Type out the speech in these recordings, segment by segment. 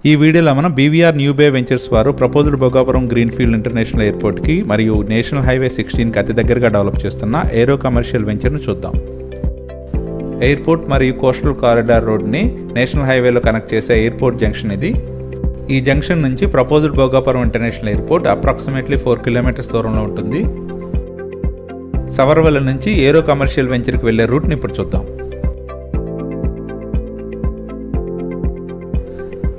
ఈ వీడియోలో మనం బీవీఆర్ న్యూ బే వెంచర్స్ వారు ప్రపోజ్డ్ భోగాపురం గ్రీన్ఫీల్డ్ ఇంటర్నేషనల్ ఎయిర్పోర్ట్కి మరియు నేషనల్ హైవే 16కి అతి దగ్గరగా డెవలప్ చేస్తున్న ఏరో కమర్షియల్ వెంచర్ను చూద్దాం. ఎయిర్పోర్ట్ మరియు కోస్టల్ కారిడార్ రోడ్ని నేషనల్ హైవేలో కనెక్ట్ చేసే ఎయిర్పోర్ట్ జంక్షన్ ఇది. ఈ జంక్షన్ నుంచి proposed Bhogapuram international airport approximately 4 kilometres దూరంలో ఉంటుంది. సవర్వెల్ల నుంచి ఏరో కమర్షియల్ వెంచర్కి వెళ్లే రూట్ని ఇప్పుడు చూద్దాం.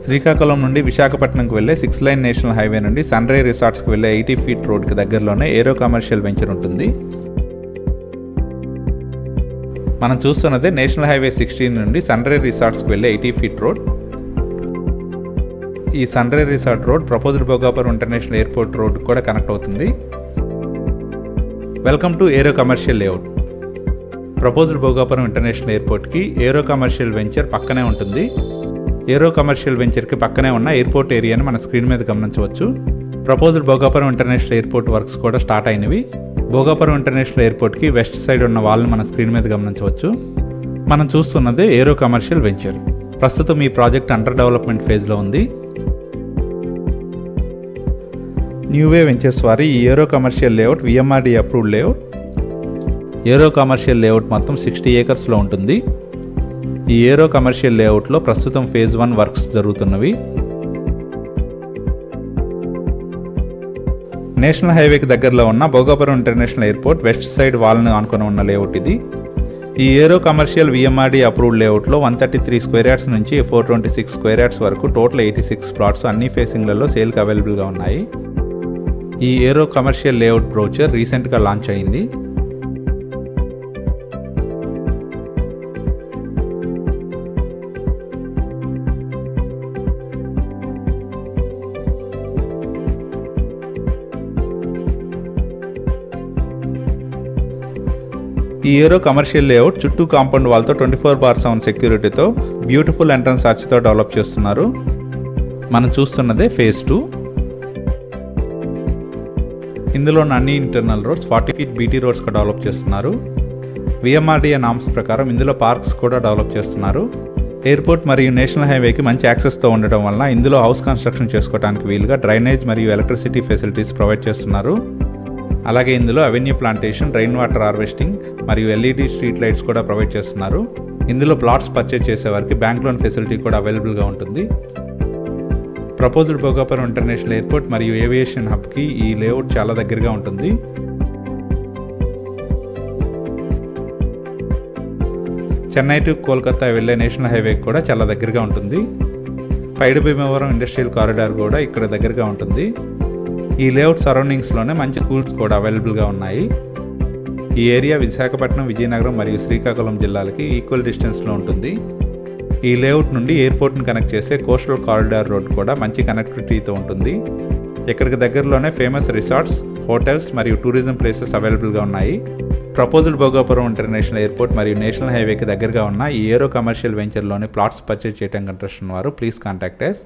శ్రీకాకుళం నుండి విశాఖపట్నంకు వెళ్లే 6 లైన్ నేషనల్ హైవే నుండి సన్ రైజ్ రిసార్ట్స్కి వెళ్లే 80 ఫీట్ రోడ్కి దగ్గరలోనే ఏరో కమర్షియల్ వెంచర్ ఉంటుంది. మనం చూస్తున్నదే నేషనల్ హైవే 16 నుండి సన్ రైజ్ రిసార్ట్స్కి వెళ్లే 80 ఫీట్ రోడ్. ఈ sunrise resort road proposed Bhogapuram international airport road కూడా కనెక్ట్ అవుతుంది. Welcome to aero commercial layout. Proposed Bhogapuram international ఎయిర్పోర్ట్కి ఏరో కమర్షియల్ వెంచర్ పక్కనే ఉంటుంది. ఏరో కమర్షియల్ వెంచర్కి పక్కనే ఉన్న ఎయిర్పోర్ట్ ఏరియాని మన స్క్రీన్ మీద గమనించవచ్చు. Proposed Bhogapuram international airport works కూడా స్టార్ట్ అయినవి. భోగాపురం ఇంటర్నేషనల్ ఎయిర్పోర్ట్కి వెస్ట్ సైడ్ ఉన్న వాల్ని మన స్క్రీన్ మీద గమనించవచ్చు. మనం చూస్తున్నదే ఏరో కమర్షియల్ వెంచర్. ప్రస్తుతం ఈ ప్రాజెక్ట్ అండర్ డెవలప్మెంట్ ఫేజ్లో ఉంది. న్యూ వే వెంచర్స్ వారి ఈ aero commercial layout VMRD approved layout. Aero commercial layout మొత్తం 60 ఏకర్స్లో ఉంటుంది. ఈ ఏరో కమర్షియల్ లేఅవుట్లో ప్రస్తుతం ఫేజ్ 1 వర్క్స్ జరుగుతున్నవి. నేషనల్ హైవేకి దగ్గరలో ఉన్న Bhogapuram international airport west side వాల్ను ఆనుకొని ఉన్న లేఅవుట్ ఇది. ఈ ఏరో కమర్షియల్ విఎంఆర్డీ అప్రూవ్డ్ లేఅవుట్లో 133 స్క్వేర్ యార్డ్స్ నుంచి 426 స్క్వేర్ యార్డ్స్ వరకు టోటల్ 86 ప్లాట్స్ అన్ని ఫేసింగ్లలో సేల్కి అవైలబుల్గా ఉన్నాయి. ఈ ఏరో కమర్షియల్ లేఅవుట్ బ్రోచర్ రీసెంట్గా లాంచ్ అయింది. ఈ ఏరో కమర్షియల్ లేఅవుట్ చుట్టూ కాంపౌండ్ వాల్తో 24/7 సెక్యూరిటీతో బ్యూటిఫుల్ ఎంట్రన్స్ ఆర్చ్తో డెవలప్ చేస్తున్నారు. మనం చూస్తున్నదే ఫేజ్ 2. ఇందులో అన్ని ఇంటర్నల్ రోడ్స్ 40 ఫీట్ బీటీ రోడ్స్గా డెవలప్ చేస్తున్నారు. విఎంఆర్డీఏ నామ్స్ ప్రకారం ఇందులో పార్క్స్ కూడా డెవలప్ చేస్తున్నారు. ఎయిర్పోర్ట్ మరియు నేషనల్ హైవేకి మంచి యాక్సెస్తో ఉండటం వలన ఇందులో హౌస్ కన్స్ట్రక్షన్ చేసుకోవడానికి వీలుగా డ్రైనేజ్ మరియు ఎలక్ట్రిసిటీ ఫెసిలిటీస్ ప్రొవైడ్ చేస్తున్నారు. అలాగే ఇందులో avenue plantation, rain water harvesting మరియు ఎల్ఈడి స్ట్రీట్ లైట్స్ కూడా ప్రొవైడ్ చేస్తున్నారు. ఇందులో ప్లాట్స్ పర్చేజ్ చేసేవారికి బ్యాంక్ లోన్ ఫెసిలిటీ కూడా అవైలబుల్గా ఉంటుంది. ప్రపోజ్డ్ భోగాపురం ఇంటర్నేషనల్ ఎయిర్పోర్ట్ మరియు ఏవియేషన్ హబ్కి ఈ లేఅవుట్ చాలా దగ్గరగా ఉంటుంది. చెన్నై టు కోల్కతా వెళ్లే నేషనల్ హైవేకి కూడా చాలా దగ్గరగా ఉంటుంది. పైడి భీమవరం ఇండస్ట్రియల్ కారిడార్ కూడా ఇక్కడ దగ్గరగా ఉంటుంది. ఈ లేఅవుట్ సరౌండింగ్స్లోనే మంచి స్కూల్స్ కూడా అవైలబుల్గా ఉన్నాయి. ఈ ఏరియా విశాఖపట్నం, విజయనగరం మరియు శ్రీకాకుళం జిల్లాలకి ఈక్వల్ డిస్టెన్స్లో ఉంటుంది. ఈ లేఅవుట్ నుండి ఎయిర్పోర్ట్ని కనెక్ట్ చేసే కోస్టల్ కారిడార్ రోడ్ కూడా మంచి కనెక్టివిటీతో ఉంటుంది. ఇక్కడికి దగ్గరలోనే ఫేమస్ రిసార్ట్స్, హోటల్స్ మరియు టూరిజం ప్లేసెస్ అవైలబుల్గా ఉన్నాయి. ప్రపోజ్డ్ భోగాపురం ఇంటర్నేషనల్ ఎయిర్పోర్ట్ మరియు నేషనల్ హైవేకి దగ్గరగా ఉన్న ఈ ఏరో కమర్షియల్ వెంచర్లోని ప్లాట్స్ పర్చేజ్ చేయడానికి ఇంట్రెస్ట్ ఉన్నవారు ప్లీజ్ కాంటాక్ట్ us.